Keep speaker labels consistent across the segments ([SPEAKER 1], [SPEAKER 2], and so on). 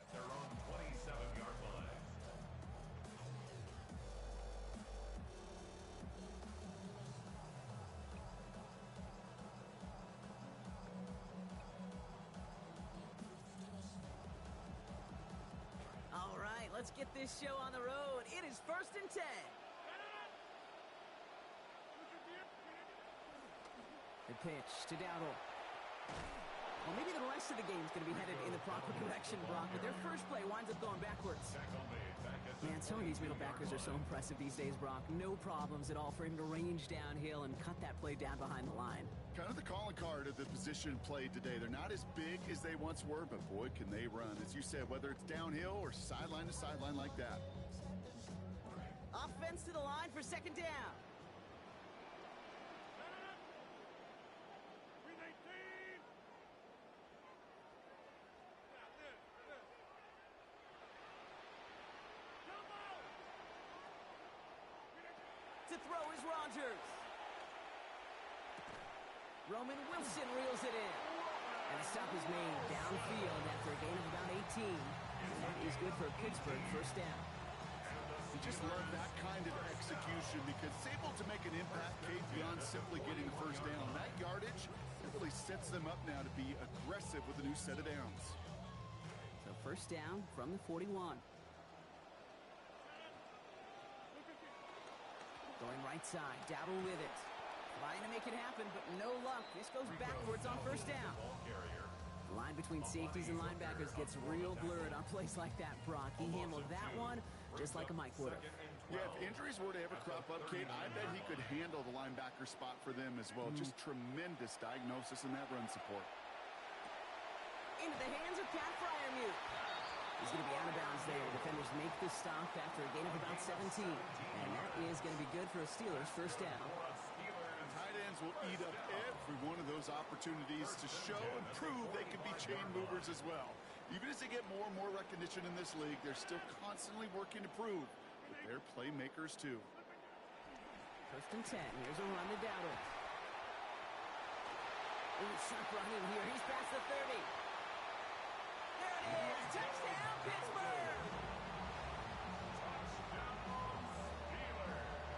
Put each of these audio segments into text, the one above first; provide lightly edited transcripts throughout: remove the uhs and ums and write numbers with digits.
[SPEAKER 1] At their own 27-yard line.
[SPEAKER 2] All right, let's get this show on the road. It is 1st and 10. The pitch to Dowdle. Well, maybe the rest of the game's going to be headed in the proper direction, Brock, but their first play winds up going backwards. Man, some of these middle backers are so impressive these days, Brock. No problems at all for him to range downhill and cut that play down behind the line.
[SPEAKER 3] Kind of the calling card of the position played today. They're not as big as they once were, but boy, can they run. As you said, whether it's downhill or sideline to sideline like that.
[SPEAKER 2] Offense to the line for 2nd down. To throw is Rogers. Roman Wilson reels it in. And the stop is made downfield after a gain of about 18. And that is good for a Pittsburgh 1st down.
[SPEAKER 3] You just love that kind of execution because it's able to make an impact, Kate, beyond simply getting the 1st down. That yardage, it really sets them up now to be aggressive with a new set of downs.
[SPEAKER 2] So 1st down from the 41. Going right side, Dowdle with it. Trying to make it happen, but no luck. This goes backwards on 1st down. The line between safeties and linebackers gets real blurred on plays like that, Brock. He handled that one just like a Mike would have.
[SPEAKER 3] Yeah, if injuries were to ever crop up, Kate, I bet he could handle the linebacker spot for them as well. Just tremendous diagnosis in that run support.
[SPEAKER 2] Into the hands of Pat Freiermuth. He's going to be out of bounds there. Defenders make the stop after a gain of about 17. And that is going to be good for a Steelers 1st down.
[SPEAKER 3] Tight ends will eat up every one of those opportunities to show and prove they can be chain movers as well. Even as they get more and more recognition in this league, they're still constantly working to prove that they're playmakers too.
[SPEAKER 2] 1st and 10. Here's a run to Dowdle. Ooh, sharp running here. He's past the 30. There it is! Touchdown, Pittsburgh!
[SPEAKER 1] Touchdown, Steelers!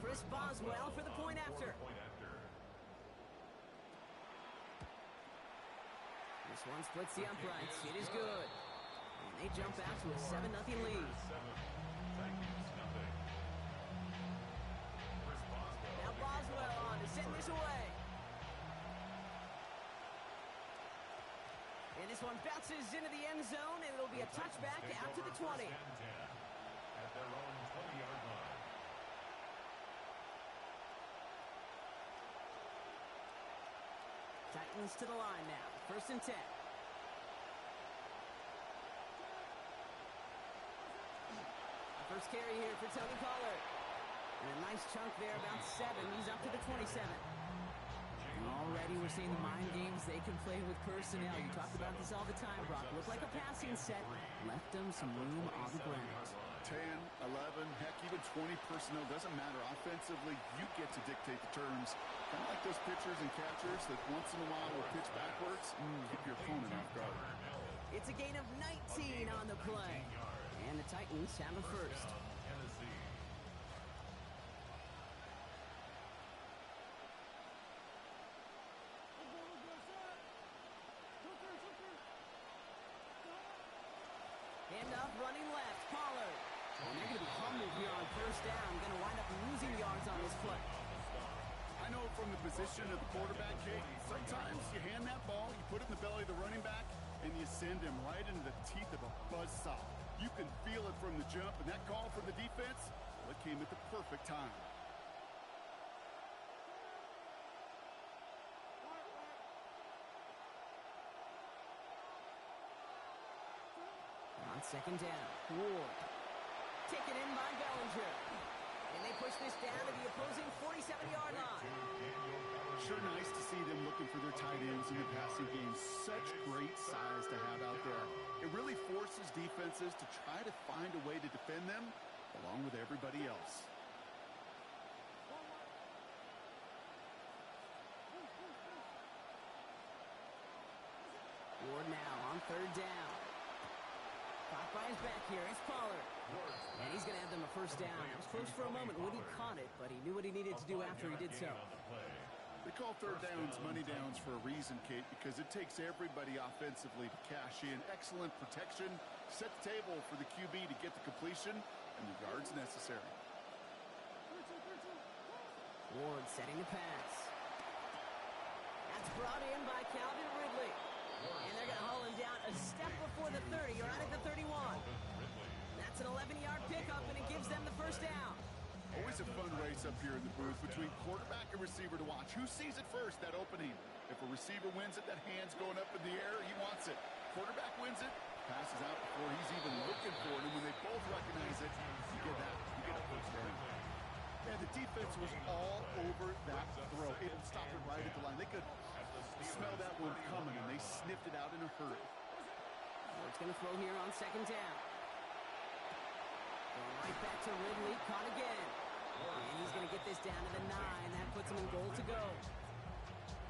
[SPEAKER 2] Chris Boswell for the point after. This one splits the uprights. It is good. And they jump out to a 7-0 lead. Now Boswell on to send this away. And this one bounces into the end zone, and it'll be a touchback out to the 20.
[SPEAKER 1] At their own 20-yard line.
[SPEAKER 2] Titans to the line now. 1st and 10. First carry here for Tony Pollard. And a nice chunk there, about 7. He's up to the 27. And already we're seeing the mind games they can play with personnel. You talk about this all the time, Brock. Looked like a passing set. Left them some room on the ground.
[SPEAKER 3] 10, 11, heck, even 20 personnel, doesn't matter. Offensively, you get to dictate the terms. Kind of like those pitchers and catchers that once in a while will pitch backwards, keep your opponent off guard.
[SPEAKER 2] It's a gain of 19 on the play. And the Titans have a first. Hand off, running left, Pollard. And they're going to be humbled here on first down. Going to wind up losing yards on this play.
[SPEAKER 3] I know from the position of the quarterback, Kate, sometimes you hand that ball, you put it in the belly of the running back, and you send him right into the teeth of a buzzsaw. You can feel it from the jump, and that call from the defense, well, it came at the perfect time.
[SPEAKER 2] On second down, Ward. Taken in by Bellinger. And they push this down to the opposing 47-yard line.
[SPEAKER 3] Sure nice to see them looking for their tight ends in the passing game. Such great size to have out there. It really forces defenses to try to find a way to defend them along with everybody else.
[SPEAKER 2] Ward now on third down. Caught by his back here. It's Pollard. And he's going to have them a first down. It was close for a moment when he caught it, but he knew what he needed to do after he did so.
[SPEAKER 3] They call third downs money downs for a reason, Kate, because it takes everybody offensively to cash in. Excellent protection. Set the table for the QB to get the completion and the yards necessary.
[SPEAKER 2] Ward setting the pass. That's brought in by Calvin Ridley. And they're going to haul him down a step before the 30, or out at the 31. That's an 11-yard pickup, and it gives them the first down.
[SPEAKER 3] Always a fun race up here in the booth between quarterback and receiver to watch. Who sees it first, that opening? If a receiver wins it, that hand's going up in the air, he wants it. Quarterback wins it, passes out before he's even looking for it, and when they both recognize it, you get that. You get a first down. Yeah, the defense was all over that throw. It stopped it right at the line. They could smell that one coming, and they sniffed it out in a hurry.
[SPEAKER 2] Ward's going to throw here on second down. Going right back to Ridley, caught again. And he's going to get this down to the 9. That puts him in goal to go.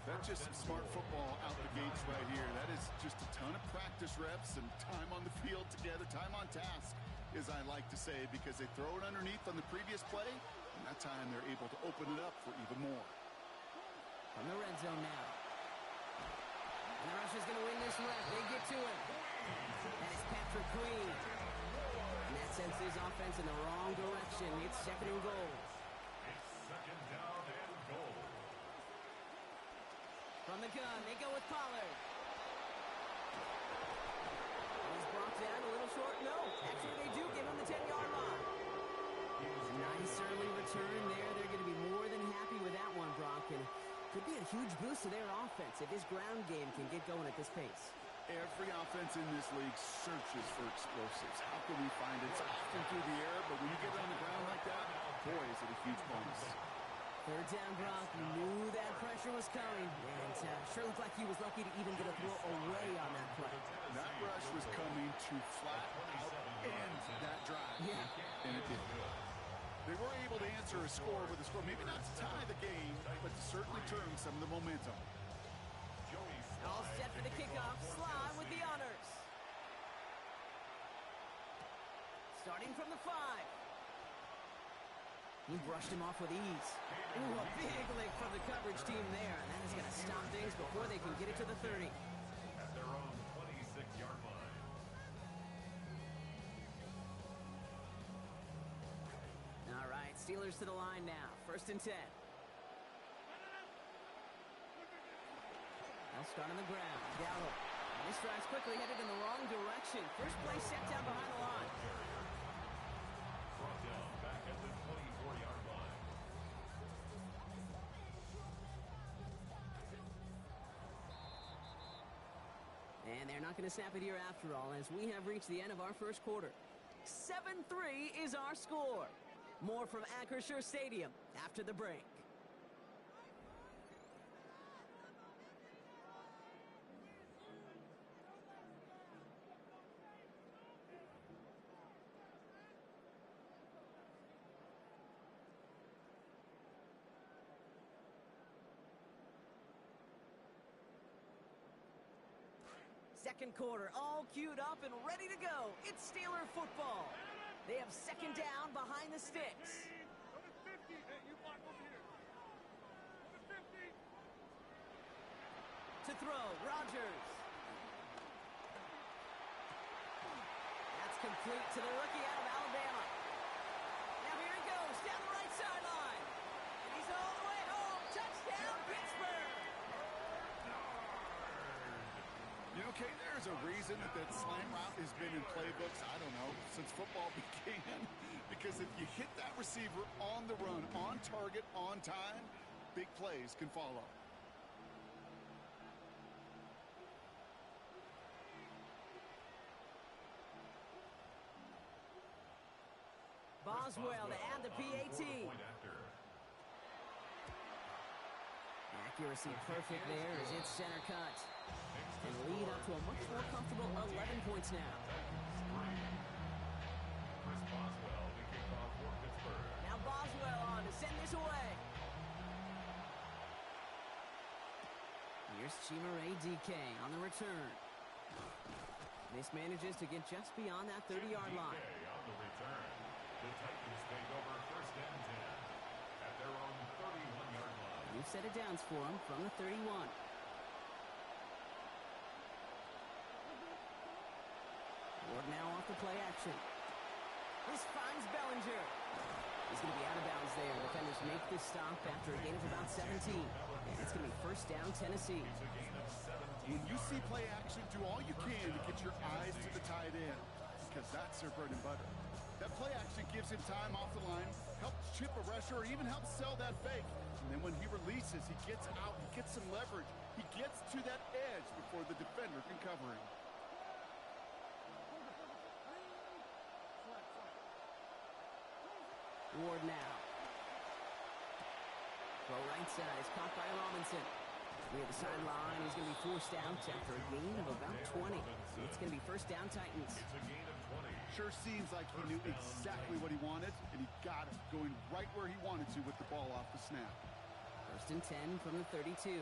[SPEAKER 3] That's just some smart football out the gates right here. That is just a ton of practice reps and time on the field together, time on task, as I like to say, because they throw it underneath on the previous play, and that time they're able to open it up for even more.
[SPEAKER 2] From the red zone now. And the rusher's going to win this rep. They get to him. And it's Patrick Queen. And that sends his offense in the wrong direction. It's second and goal.
[SPEAKER 1] It's second down and goal.
[SPEAKER 2] From the gun, they go with Pollard. He's brought down a little short. No, actually they do give him the 10-yard line. Nice early return there. They're going to be more than happy with that one, Brock. And could be a huge boost to their offense if this ground game can get going at this pace.
[SPEAKER 3] Every offense in this league searches for explosives. How can we find it? It's often through the air, but when you get it on the ground like that, boy, is it a huge bonus.
[SPEAKER 2] Third down, Brock. You knew that pressure was coming. And sure looked like he was lucky to even get a throw away on that play.
[SPEAKER 3] That rush was coming to flat out end that drive.
[SPEAKER 2] Yeah.
[SPEAKER 3] And it did. They were able to answer a score with a score. Maybe not to tie the game, but to certainly turn some of the momentum.
[SPEAKER 2] All set for the kickoff. Sly with the honors. Starting from the 5. He brushed him off with ease. Ooh, a big lick from the coverage team there. And that is going to stop things before they can get it to the 30.
[SPEAKER 1] At their own 26-yard line.
[SPEAKER 2] All right, Steelers to the line now. First and 10. They'll start on the ground. Gallup. This drive's quickly headed in the wrong direction. First play set down behind the line.
[SPEAKER 1] Brought down back at the 24-yard line.
[SPEAKER 2] And they're not going to snap it here after all, as we have reached the end of our first quarter. 7-3 is our score. More from Acrisure Stadium after the break. Second quarter, all queued up and ready to go. It's Steeler football. They have second down behind the sticks. To throw, Rodgers. That's complete to the rookie out of Alabama. Now here he goes, down the right sideline. And he's all the way home. Touchdown, Pittsburgh.
[SPEAKER 3] You know, Kate, there's a reason that slam route has been in playbooks, I don't know, since football began. Because if you hit that receiver on the run, on target, on time, big plays can follow.
[SPEAKER 2] Boswell to add the PAT. Accuracy perfect there as it's center cut. And lead up to a much more comfortable 11 points now. Now Boswell on to send this away. Here's Chimere DK on the return. This manages to get just beyond that 30-yard line.
[SPEAKER 1] The Titans take over first and 10 at their own 31-yard line.
[SPEAKER 2] New set of downs for him from the 31. Ward now off the play action. This finds Bellinger. He's going to be out of bounds there. Defenders make this stop after a gain of about 17. And it's going to be first down, Tennessee.
[SPEAKER 3] When you see play action, do all you can to get your eyes to the tight end, because that's their bread and butter. That play action gives him time off the line, helps chip a rusher, or even helps sell that fake. And then when he releases, he gets out, he gets some leverage. He gets to that edge before the defender can cover him.
[SPEAKER 2] Ward now. Throw right side is caught by Robinson. Near the sideline, he's going to be forced out after a gain of about 20. It's going to be first down, Titans.
[SPEAKER 1] It's a gain of 20.
[SPEAKER 3] Sure seems like he knew exactly what he wanted, and he got it, going right where he wanted to with the ball off the snap.
[SPEAKER 2] First and 10 from the 32.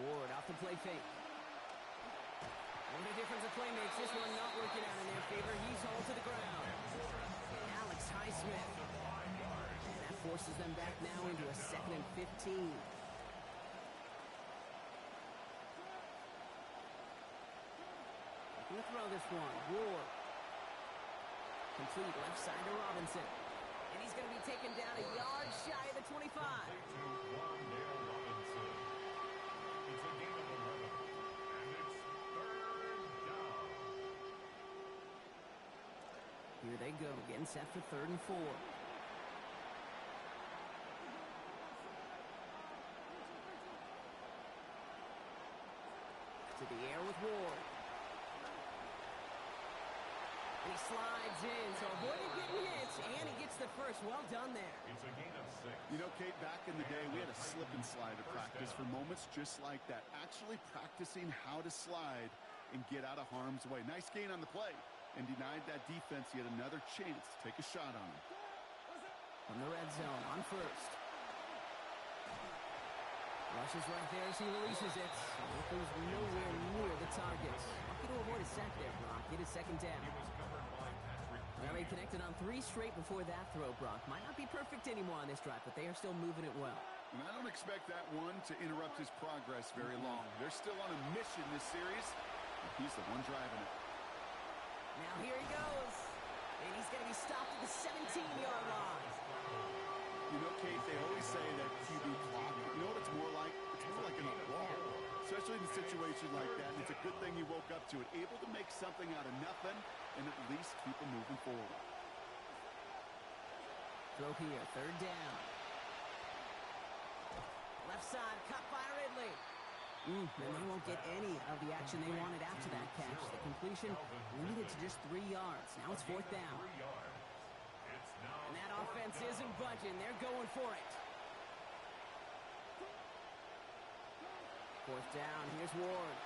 [SPEAKER 2] Ward off the play fake. What a difference a play makes. This one not working out in their favor. He's hauled to the ground. Alex Highsmith. And that forces them back now into a second and 15. Looking to throw this one. Ward. Complete left side to Robinson. And he's going to be taken down a yard shy of the 25. Here they go, getting set for third and 4. To the air with Ward. And he slides in, so avoiding getting hit, and he gets the first. Well done there.
[SPEAKER 1] It's a gain of 6.
[SPEAKER 3] You know, Kate, back in the day, we had a slip and slide to practice for moments just like that. Actually practicing how to slide and get out of harm's way. Nice gain on the play. And denied that defense yet another chance to take a shot on him.
[SPEAKER 2] From the red zone, on first. Rushes right there as he releases it. It goes nowhere near the target. Lucky to avoid a sack there, Brock. Get his second down. Well, he connected on 3 straight before that throw, Brock. Might not be perfect anymore on this drive, but they are still moving it well.
[SPEAKER 3] And I don't expect that one to interrupt his progress very long. They're still on a mission this series, and he's the one driving it.
[SPEAKER 2] Now here he goes. And he's going to be stopped at the 17-yard line.
[SPEAKER 3] You know, Kate, they always say that QB clock. You know what it's more like? It's more like an wall. Especially in a situation like that. And it's a good thing you woke up to it. Able to make something out of nothing and at least keep them moving forward.
[SPEAKER 2] Throw here, third down. Left side, cut by Ridley. And they won't get any of the action they wanted after that catch. The completion limited to just 3 yards. Now it's fourth down. And that offense isn't budging. They're going for it. Fourth down. Here's Ward.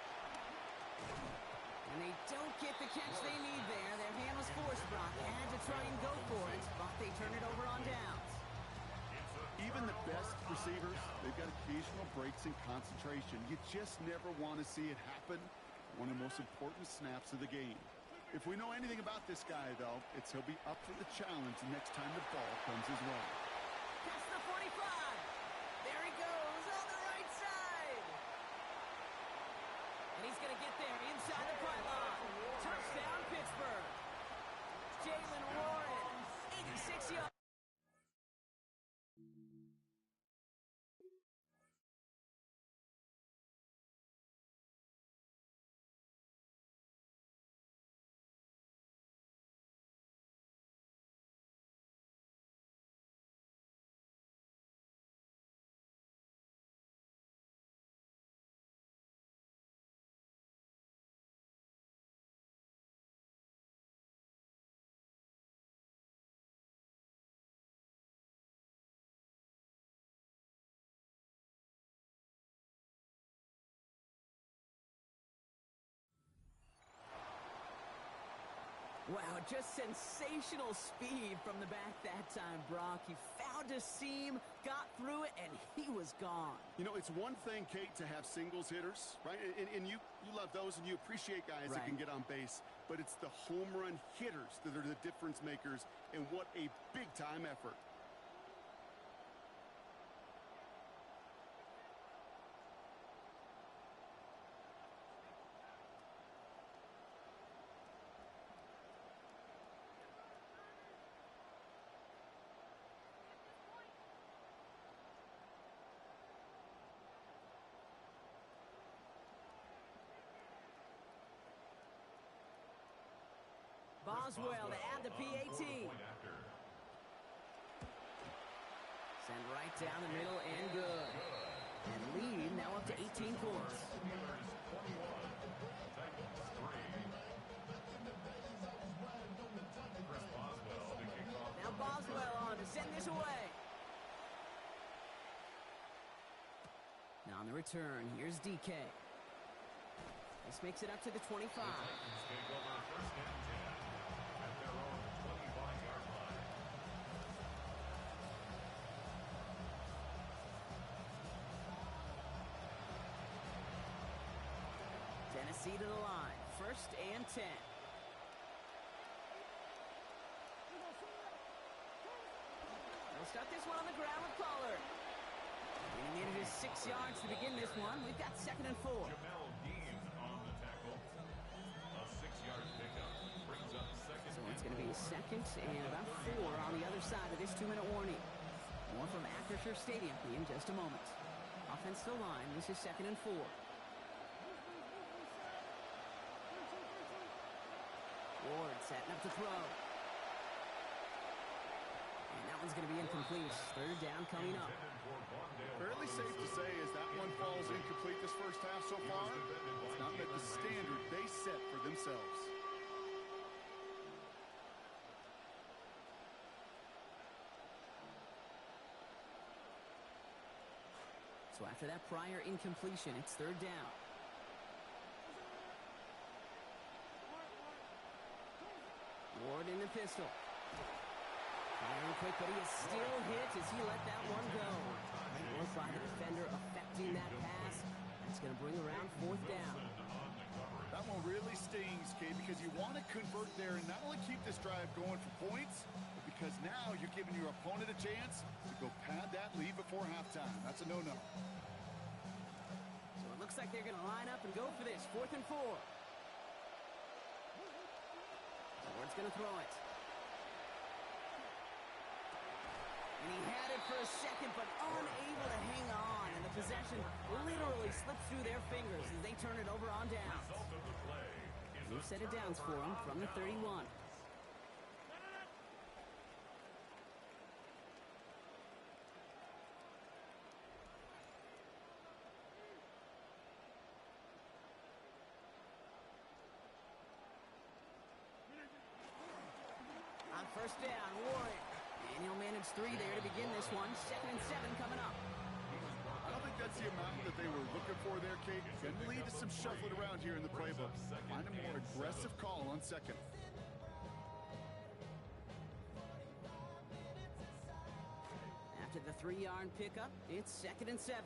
[SPEAKER 2] And they don't get the catch they need there. Their hand was forced, Brock. Had to try and go for it, but they turn it over on downs.
[SPEAKER 3] Even even the best receivers, they've got occasional breaks in concentration. You just never want to see it happen. One of the most important snaps of the game. If we know anything about this guy, though, it's he'll be up for the challenge the next time the ball comes his way.
[SPEAKER 2] Past the 45. There he goes on the right side. And he's going to get there inside the pylon. Touchdown, Pittsburgh. Jalen Warren, 86 yards. Wow, just sensational speed from the back that time, Brock. He found a seam, got through it, and he was gone.
[SPEAKER 3] You know, it's one thing, Kate, to have singles hitters, right? And you love those, and you appreciate guys that can get on base. But it's the home run hitters that are the difference makers, and what a big-time effort.
[SPEAKER 2] Boswell to add the PAT. Send right down the middle and good. And lead now up to 18 points. Now Boswell on to send this away. Now on the return, here's DK. This makes it up to the 25. Tennessee to the line. 1st and 10. They'll start this one on the ground with Pollard. He needed his 6 yards to begin this one. We've got 2nd and 4.
[SPEAKER 1] Jamel Dean on the tackle. A 6-yard pickup brings up 2nd.
[SPEAKER 2] So it's going to be 2nd and about 4 on the other side of this 2-minute warning. More from Acrisure Stadium in just a moment. Offense to line. This is 2nd and 4. Ward setting up to throw. And that one's going to be incomplete. 3rd down coming up.
[SPEAKER 3] Fairly safe to say as that one falls incomplete this first half so far, it's not met the standard they set for themselves.
[SPEAKER 2] So after that prior incompletion, it's 3rd down. Ward in the pistol. Firing quick, but he is still hit as he let that one go. Great work by the defender affecting that pass. That's going to bring around 4th down.
[SPEAKER 3] That one really stings, Kate, because you want to convert there and not only keep this drive going for points, but because now you're giving your opponent a chance to go pad that lead before halftime. That's a no-no.
[SPEAKER 2] So it looks like they're going to line up and go for this. 4th and 4. Ward's going to throw it. And he had it for a second, but unable to hang on. And the possession literally slipped through their fingers as they turn it over on downs. New set of downs for him from the 31. On 1st down, Warren. And he'll manage 3 there to begin this one. 2nd and 7 coming up.
[SPEAKER 3] I don't think that's the amount that they were looking for there, Kate. Going to lead to some shuffling around here in the playbook. Find a more aggressive call on 2nd.
[SPEAKER 2] After the 3-yard pickup. It's 2nd and 7.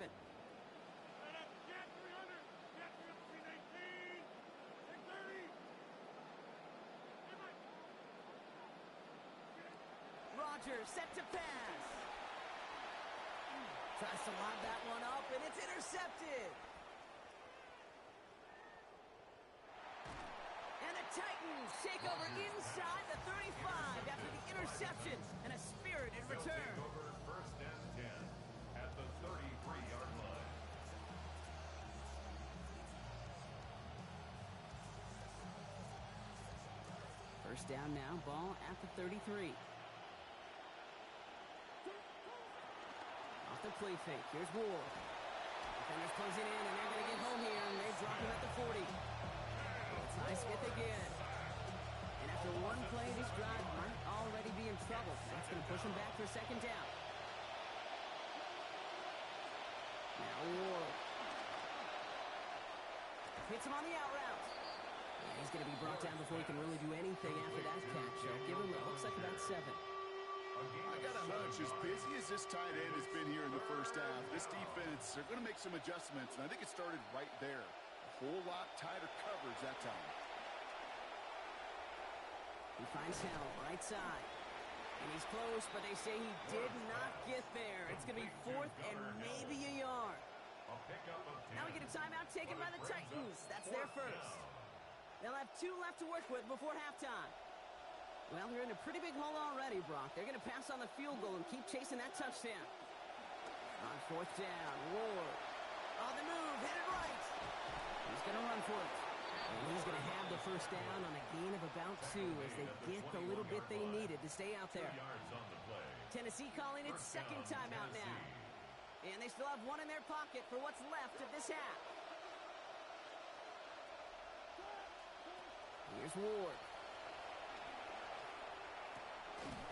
[SPEAKER 2] Rodgers set to pass. Tries to lob that one up, and it's intercepted. And the Titans take over inside the 35 after the interception and a spirited return.
[SPEAKER 1] Over 1st and 10 at the 33-yard line.
[SPEAKER 2] First down now, ball at the 33. Off the play fake, here's Ward. Defenders closing in, and they're going to get home here, and they drop him at the 40. It's nice hit they get. And after one play, this drive might already be in trouble. That's going to push him back for 2nd down. Now Ward. Hits him on the out route. And he's going to be brought down before he can really do anything after that catch. So give him, it looks like about 7.
[SPEAKER 3] I got a hunch, as busy as this tight end has been here in the first half, this defense, they're going to make some adjustments, and I think it started right there. A whole lot tighter coverage that time.
[SPEAKER 2] He finds Hill, right side. And he's close, but they say he did not get there. It's going to be 4th and maybe a yard. Now we get a timeout taken by the Titans. That's their first. They'll have 2 left to work with before halftime. Well, they're in a pretty big hole already, Brock. They're going to pass on the field goal and keep chasing that touchdown. On 4th down, Ward. On the move, headed right. He's going to run for it. And he's going to have the first down on a gain of about 2 as they get the little bit they needed to stay out there. Tennessee calling its 2nd timeout now. And they still have 1 in their pocket for what's left of this half. Here's Ward.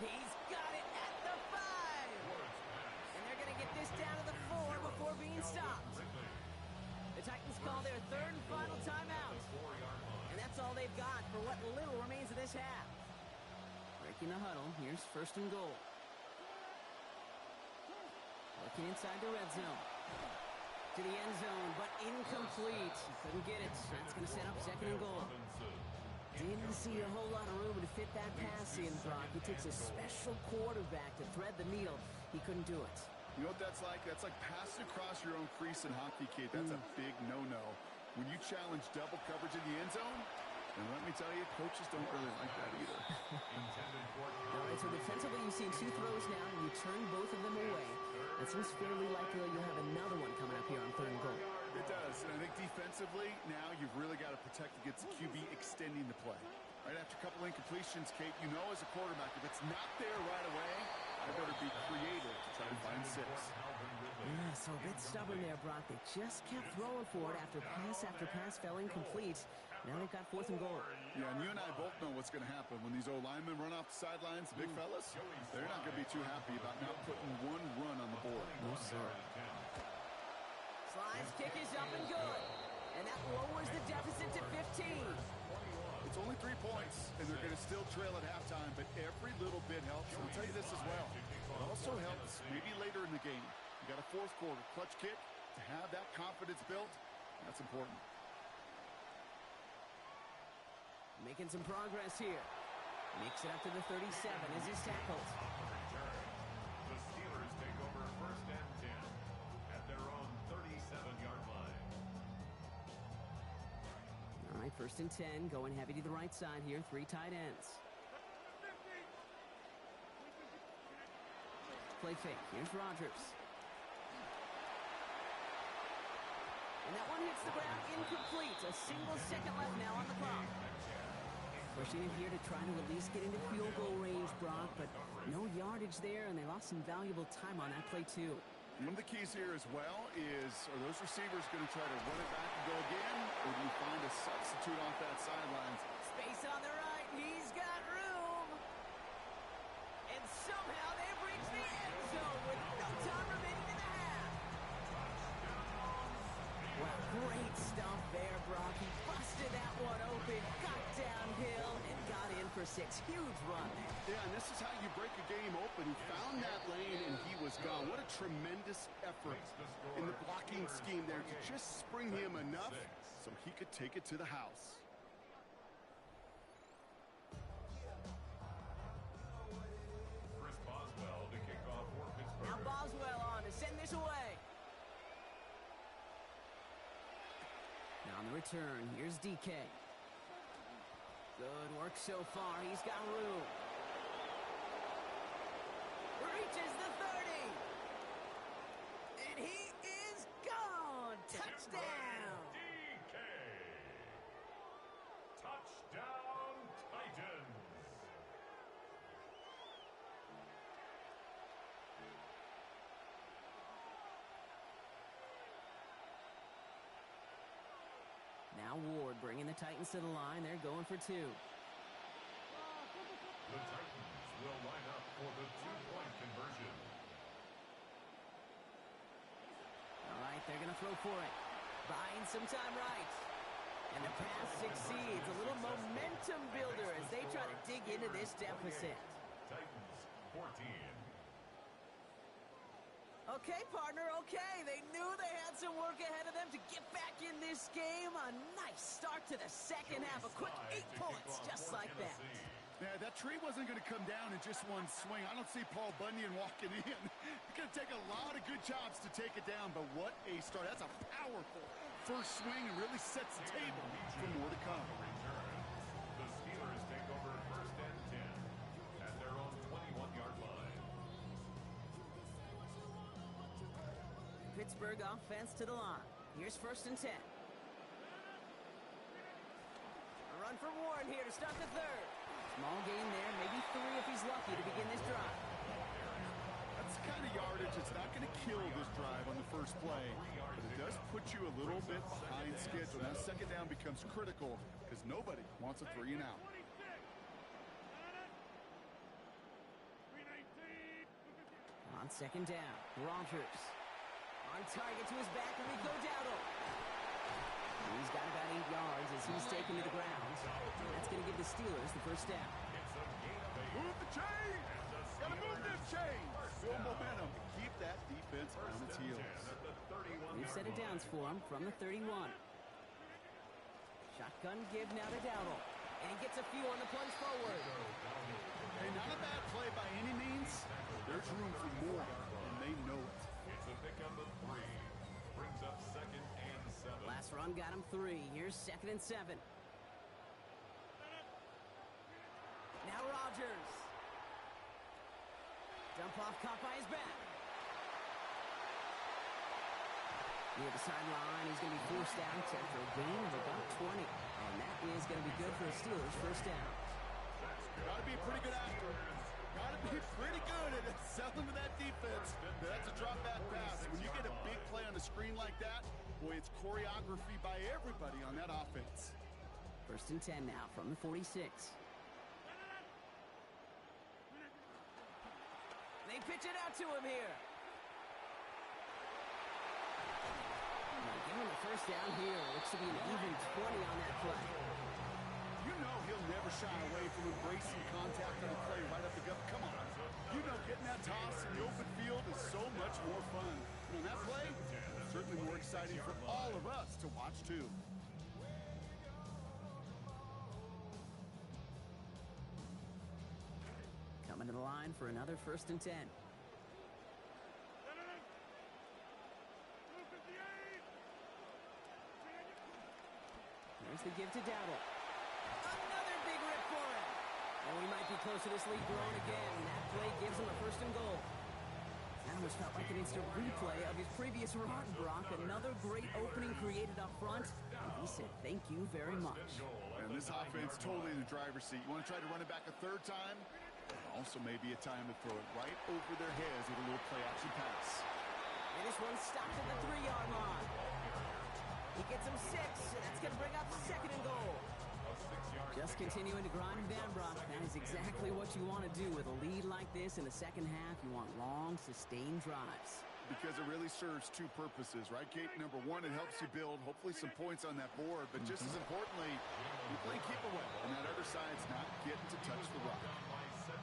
[SPEAKER 2] He's got it at the 5. And they're going to get this down to the 4 before being stopped. The Titans call their 3rd and final timeout. And that's all they've got for what little remains of this half. Breaking the huddle, here's 1st and goal. Looking inside the red zone. To the end zone, but incomplete. He couldn't get it. That's going to set up 2nd and goal. Didn't see a whole lot of room to fit that pass in, Brock. It takes a special quarterback to thread the needle. He couldn't do it.
[SPEAKER 3] You know what that's like? That's like passing across your own crease in hockey, Kate. That's a big no-no. When you challenge double coverage in the end zone, and let me tell you, coaches don't really like that either.
[SPEAKER 2] All right, so defensively, you've seen 2 throws now, and you turn both of them away. It seems fairly likely you'll have another one coming up here on 3rd and goal.
[SPEAKER 3] It does, and I think defensively, now you've really got to protect against the QB extending the play. Right after a couple incompletions, Kate, you know as a quarterback, if it's not there right away, I better be creative to try to find 6.
[SPEAKER 2] Yeah, so a bit stubborn there, Brock. They just kept throwing for it after pass fell incomplete. Now they've got 4th and goal.
[SPEAKER 3] Yeah, and you and I both know what's going to happen. When these O-linemen run off the sidelines, the big fellas, they're not going to be too happy about not putting 1 run on the board.
[SPEAKER 2] No, sir. Slide's kick is up and good. And that lowers the deficit to 15.
[SPEAKER 3] It's only 3 points, and they're going to still trail at halftime, but every little bit helps. I'll tell you this as well. It also helps maybe later in the game. You got a 4th quarter clutch kick to have that confidence built. That's important.
[SPEAKER 2] Making some progress here. Makes it up to the 37 as he's tackled.
[SPEAKER 1] The Steelers take over 1st and 10 at their own 37-yard line.
[SPEAKER 2] All right, 1st and 10, going heavy to the right side here. 3 tight ends. Play fake. Here's Rodgers. And that one hits the ground incomplete. A single second left now on the clock. Pushing in here to try to at least get into field goal range, Brock, but no yardage there, and they lost some valuable time on that play, too.
[SPEAKER 3] One of the keys here as well is, are those receivers going to try to run it back and go again, or do you find a substitute off that sideline?
[SPEAKER 2] Space on the right. He's got room. And somehow they've reached the end zone with no time remaining in the half. Well, great stuff there, Brock. He busted that one open, got downhill, and got in for safety. 46. Huge run there.
[SPEAKER 3] Yeah, and this is how you break a game open. He found that lane, and he was gone. What a tremendous effort in the blocking scheme there to just spring him enough so he could take it to the house.
[SPEAKER 1] Chris Boswell to kick off for Pittsburgh.
[SPEAKER 2] Now Boswell on to send this away. Now on the return, here's DK. Good work so far. He's got room. Reaches the 30. And he is gone. Touchdown.
[SPEAKER 1] DK. Touchdown, Titans.
[SPEAKER 2] Now Ward bringing the Titans to the line. They're going for two.
[SPEAKER 1] The Titans will line up for the two-point conversion.
[SPEAKER 2] All right, they're going to throw for it. Buying some time right. And the pass succeeds. A little momentum builder as they try to dig into this deficit.
[SPEAKER 1] Titans 14.
[SPEAKER 2] Okay, partner, okay. They knew they had some work ahead of them to get back in this game. A nice start to the second half. A quick 8 points, just like that.
[SPEAKER 3] Yeah, that tree wasn't going to come down in just one swing. I don't see Paul Bunyan walking in. It's going to take a lot of good jobs to take it down, but what a start. That's a powerful first swing and really sets the table for more to come.
[SPEAKER 1] The Steelers take over first and 10 at their own 21-yard line.
[SPEAKER 2] Pittsburgh offense to the line. Here's first and 10. A run for Warren here to start the third. Small gain there, maybe 3 if he's lucky to begin this drive.
[SPEAKER 3] That's the kind of yardage that's not going to kill this drive on the first play, but it does put you a little bit behind schedule. Now second down becomes critical because nobody wants a 3 and out.
[SPEAKER 2] On second down, Rodgers. On target to his back, Rico Dowdle. He's got about 8 yards as he's taken to the ground. That's going to give the Steelers the first down.
[SPEAKER 3] Move the chain! Gotta move this chain! Build momentum. Keep that defense on its heels.
[SPEAKER 2] We've set it downs for him from the 31. Shotgun give now to Dowdle. And he gets a few on the plunge forward.
[SPEAKER 3] Hey, not a bad play by any means. There's room for more, and they know it.
[SPEAKER 1] It's a pickup of 3. Brings up second and 7.
[SPEAKER 2] Last run got him 3. Here's second and 7. Now Rodgers. Dump off caught by his back. Near the sideline, he's going to be forced out after a gain of about 20. And that is going to be good for the Steelers' first down.
[SPEAKER 3] Got to be a pretty good actor. Got to be pretty good at selling to that defense. That's a drop back pass. When you get a big play on the screen like that, boy, it's choreography by everybody on that offense.
[SPEAKER 2] First and 10 now from the 46. They pitch it out to him here. Now, give him the first down here. Looks to be an even 20 on that play.
[SPEAKER 3] You know he'll never shy away from embracing contact on the play right up the gut. Come on. You know getting that toss in the open field is so much more fun. And on that play, certainly more exciting for all of us to watch too.
[SPEAKER 2] Coming to the line for another first and 10. There's the give to Dowdle. Another big rip for him. And we might be close to this lead growing again. That play gives him a first and goal. That almost felt like an instant replay of his previous run, Brock. Another great opening created up front. And he said, thank you very much.
[SPEAKER 3] And this offense totally in the driver's seat. You want to try to run it back a third time? Also maybe a time to throw it right over their heads with a little play action pass.
[SPEAKER 2] And this one stopped at the 3-yard line. He gets him 6, and that's going to bring up second and goal. Just continuing to grind him down, Brock. That is exactly what you want to do with a lead like this in the second half. You want long, sustained drives.
[SPEAKER 3] Because it really serves 2 purposes, right, Kate? Number 1, it helps you build, hopefully, some points on that board. But just as importantly, You're playing keep away, and that other side's not getting to touch the rock.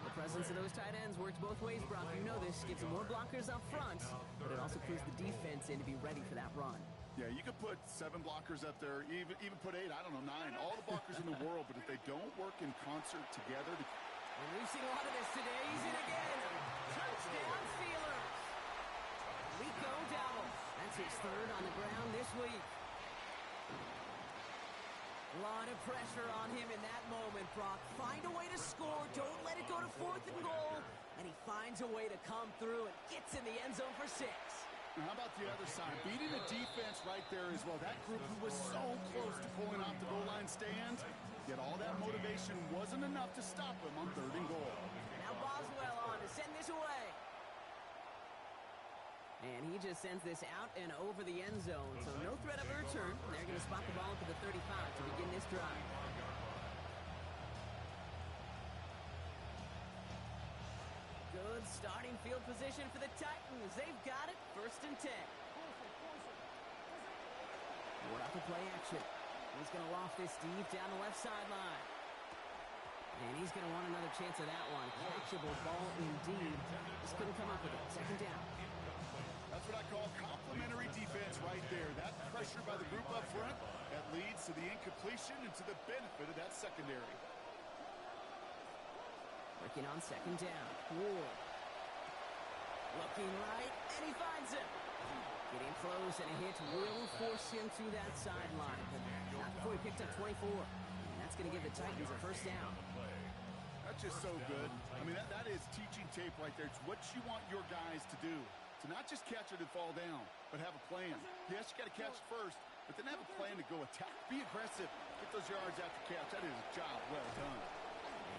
[SPEAKER 2] The presence of those tight ends works both ways, Brock. You know this. Gives them more blockers up front, but it also clues the defense in to be ready for that run.
[SPEAKER 3] Yeah, you could put 7 blockers up there, even put 8, I don't know, 9, all the blockers in the world, but if they don't work in concert together.
[SPEAKER 2] And we've seen a lot of this today. He's in again. Touchdown, Steelers. Rico Dowdle. That's his 3rd on the ground this week. A lot of pressure on him in that moment, Brock. Find a way to score. Don't let it go to 4th and goal. And he finds a way to come through and gets in the end zone for 6.
[SPEAKER 3] Now, how about the other side? Beating the defense right there as well. That group who was so close to pulling off the goal line stand, yet all that motivation wasn't enough to stop him on 3rd and goal.
[SPEAKER 2] Now Boswell on to send this away. And he just sends this out and over the end zone, so no threat of a return. They're going to spot the ball up at the 35 to begin this drive. Good starting field position for the Titans. They've got it, 1st and 10. What up to play action. He's going to loft this deep down the left sideline. And he's going to want another chance of that one. Catchable ball indeed. Just couldn't come up with it. 2nd down.
[SPEAKER 3] That's what I call complimentary defense right there. That pressure by the group up front, that leads to the incompletion and to the benefit of that secondary.
[SPEAKER 2] Working on 2nd down. Ward. Looking right, and he finds him. Getting close, and a hit will force him to that sideline. But not before he picked up 24. And that's going to give the Titans a 1st down.
[SPEAKER 3] That's just so good. I mean, that is teaching tape right there. It's what you want your guys to do. To not just catch it and fall down, but have a plan. Yes, you got to catch first, but then have a plan to go attack. Be aggressive. Get those yards after catch. That is a job well done.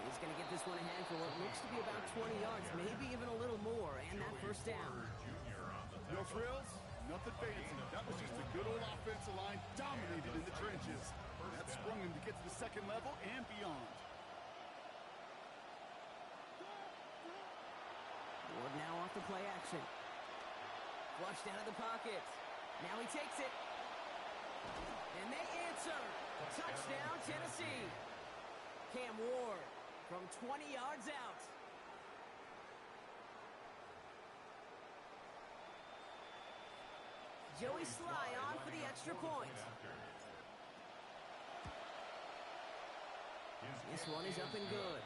[SPEAKER 2] He's going to get this one ahead for what looks to be about 20 yards, maybe even a little more, and that 1st down.
[SPEAKER 3] No frills, nothing fancy. That was just a good old offensive line dominated in the trenches. That sprung him to get to the 2nd level and beyond.
[SPEAKER 2] Ward now off the play action. Flushed out of the pocket. Now he takes it. And they answer. Touchdown, Tennessee. Cam Ward from 20 yards out. Joey Sly on for the extra point. This one is up and good.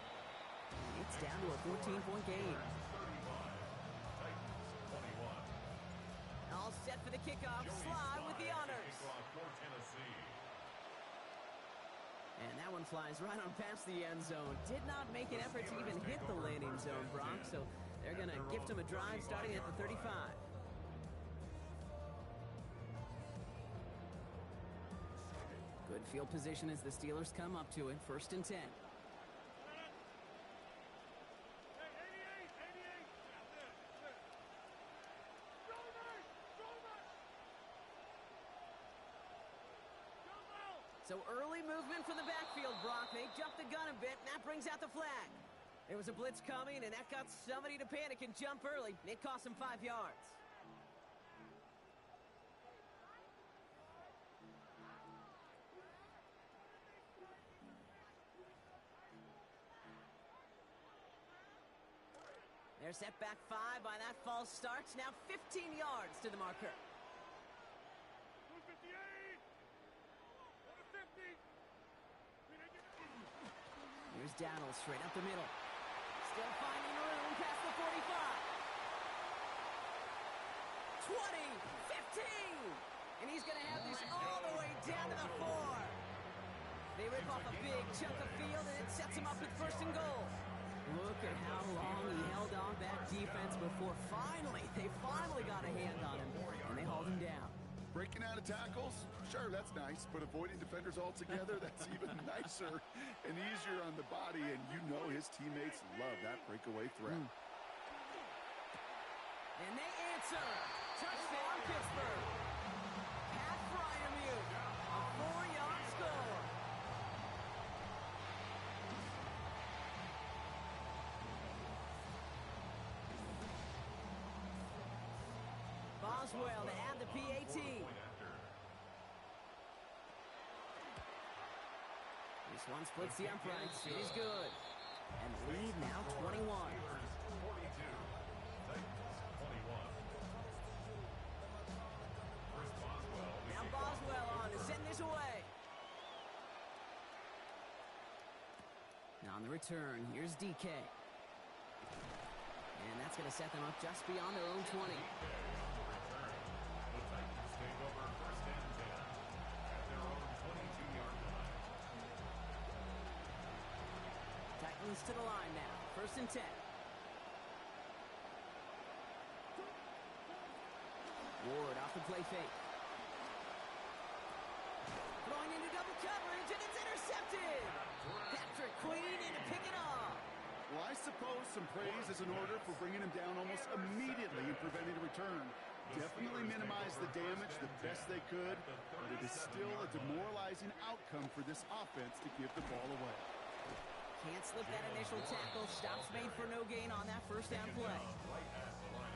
[SPEAKER 2] It's down to a 14-point game. All set for the kickoff. Sly with the honors. And that one flies right on past the end zone. Did not make an effort to even hit the landing zone, Brock. So they're going to gift him a drive starting at the 35. Good field position as the Steelers come up to it. 1st and 10. So early movement from the backfield, Brock. They jumped the gun a bit, and that brings out the flag. There was a blitz coming, and that got somebody to panic and jump early. It cost him 5 yards. They're set back 5 by that false start. Now 15 yards to the marker. Here's Dowdle straight up the middle. Still finding room past the 45. 20, 15. And he's going to have this all the way down to the 4. They rip off a big chunk of field, and it sets him up with 1st and goal. Look at how long he held on that defense before they finally got a hand on him, and they hauled him down.
[SPEAKER 3] Breaking out of tackles, sure, that's nice, but avoiding defenders altogether, that's even nicer and easier on the body, and you know his teammates love that breakaway threat.
[SPEAKER 2] And they answer. Touchdown, Pittsburgh. Pat Fryermuth, a 4-yard score. Boswell to add the PAT. This one splits the uprights. It is good. And lead now 21.
[SPEAKER 1] 42. Titans 21. Chris Boswell.
[SPEAKER 2] Now Boswell on to send this away. Now on the return, here's DK. And that's going to set them up just beyond their own 20.
[SPEAKER 1] The Titans take over first and 10 at their own 22-yard line.
[SPEAKER 2] Titans to the line now. First and 10. Ward off the play fake. Throwing into double coverage, and it's intercepted. Patrick Queen in to pick it off.
[SPEAKER 3] Well, I suppose some praise is in order for bringing him down almost immediately and preventing a return. Definitely minimized the damage the best they could, but it is still a demoralizing outcome for this offense to give the ball away.
[SPEAKER 2] Can't slip that initial tackle. Stops made for no gain on that first down play.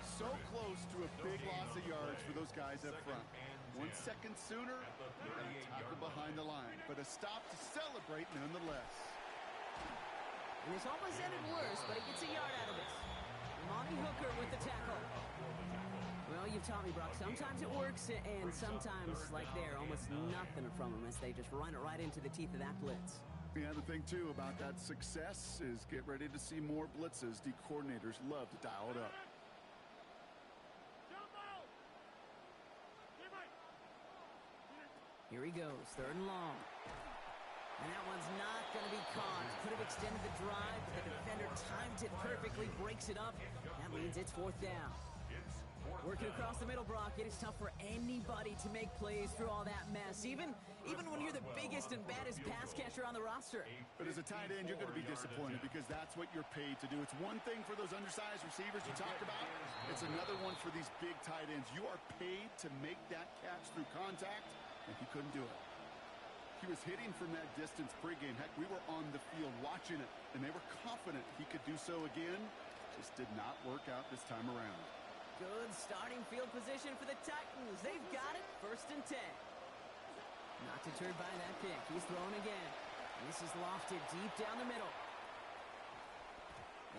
[SPEAKER 3] So close to a big loss of yards for those guys up front. 1 second sooner, and a tackle behind the line, but a stop to celebrate nonetheless.
[SPEAKER 2] And this almost ended worse, but he gets a yard out of this. Monty Hooker with the tackle. Well, you've taught me, Brock. Sometimes it works, and sometimes, like there, almost nothing from them as they just run it right into the teeth of that blitz.
[SPEAKER 3] Yeah, the thing, too, about that success is get ready to see more blitzes. The coordinators love to dial it up.
[SPEAKER 2] Here he goes, third and long. And that one's not going to be caught. Could have extended the drive, but the defender timed it perfectly, breaks it up. That means it's fourth down. Working across the middle, Brock, it is tough for anybody to make plays through all that mess, even when you're the biggest and baddest pass catcher on the roster.
[SPEAKER 3] But as a tight end, you're going to be disappointed because that's what you're paid to do. It's one thing for those undersized receivers you talked about. It's another one for these big tight ends. You are paid to make that catch through contact, and he couldn't do it. He was hitting from that distance pregame. Heck, we were on the field watching it, and they were confident he could do so again. Just did not work out this time around.
[SPEAKER 2] Good starting field position for the Titans. They've got it, first and 10. Not deterred by that pick. He's throwing again. And this is lofted deep down the middle.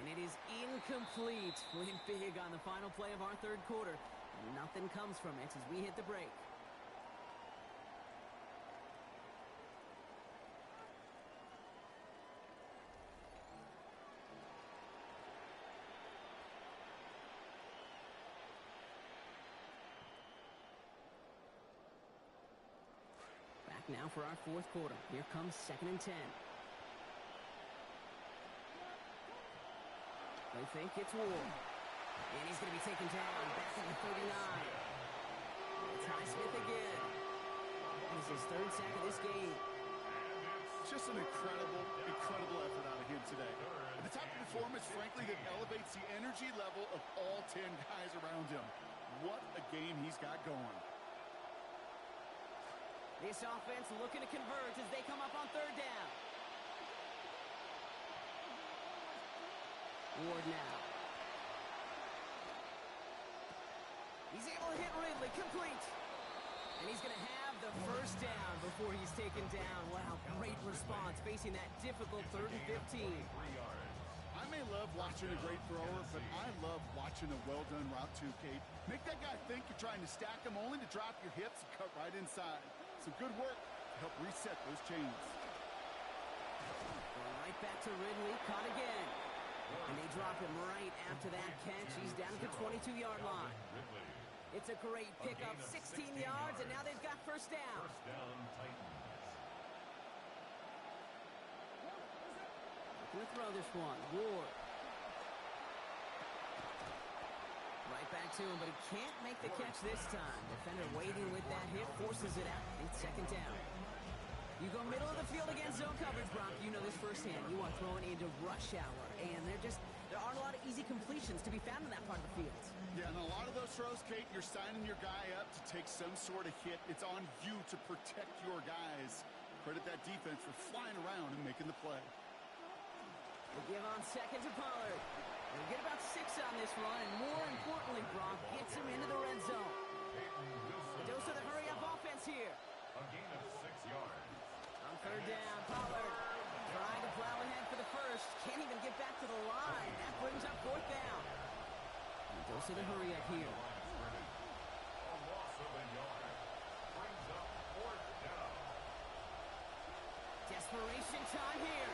[SPEAKER 2] And it is incomplete. Went big on the final play of our third quarter. And nothing comes from it as we hit the break. Now for our fourth quarter. Here comes second and 10. Play fake, it's Ward. And he's going to be taken down back at the 39. It's Highsmith again. This is his third sack of this game.
[SPEAKER 3] Just an incredible effort out of him today. At the type of performance, frankly, that elevates the energy level of all 10 guys around him. What a game he's got going.
[SPEAKER 2] This offense looking to converge as they come up on third down. Ward now. He's able to hit Ridley, complete. And he's going to have the first down before he's taken down. Wow, great response facing that difficult 3rd and 15.
[SPEAKER 3] I may love watching a great thrower, but I love watching a well-done route too, Kate. Make that guy think you're trying to stack him only to drop your hips and cut right inside. Some good work to help reset those chains.
[SPEAKER 2] Going right back to Ridley, caught again. And they drop him right after that catch. He's down at the 22-yard line. It's a great pickup, 16 yards, and now they've got first down.
[SPEAKER 1] First down, Titans.
[SPEAKER 2] Going to throw this one. Ward. Right back to him, but he can't make the catch this time. Defender waiting with that hit, forces it out. It's second down. You go middle of the field against zone coverage, Brock. You know this firsthand. You are throwing into rush hour, and there aren't a lot of easy completions to be found in that part of the field.
[SPEAKER 3] Yeah, and a lot of those throws, Kate, you're signing your guy up to take some sort of hit. It's on you to protect your guys. Credit that defense for flying around and making the play.
[SPEAKER 2] We'll give on second to Pollard. They'll get about 6 on this run, and more importantly, Brock gets him into the red zone. A dose of the hurry-up offense here.
[SPEAKER 1] A gain of 6 yards.
[SPEAKER 2] On third down, Pollard. pushed. Can't even get back to the line. That brings up fourth down. And they'll see the hurry up here.
[SPEAKER 1] A loss of a yard. Brings up fourth down.
[SPEAKER 2] Desperation time here.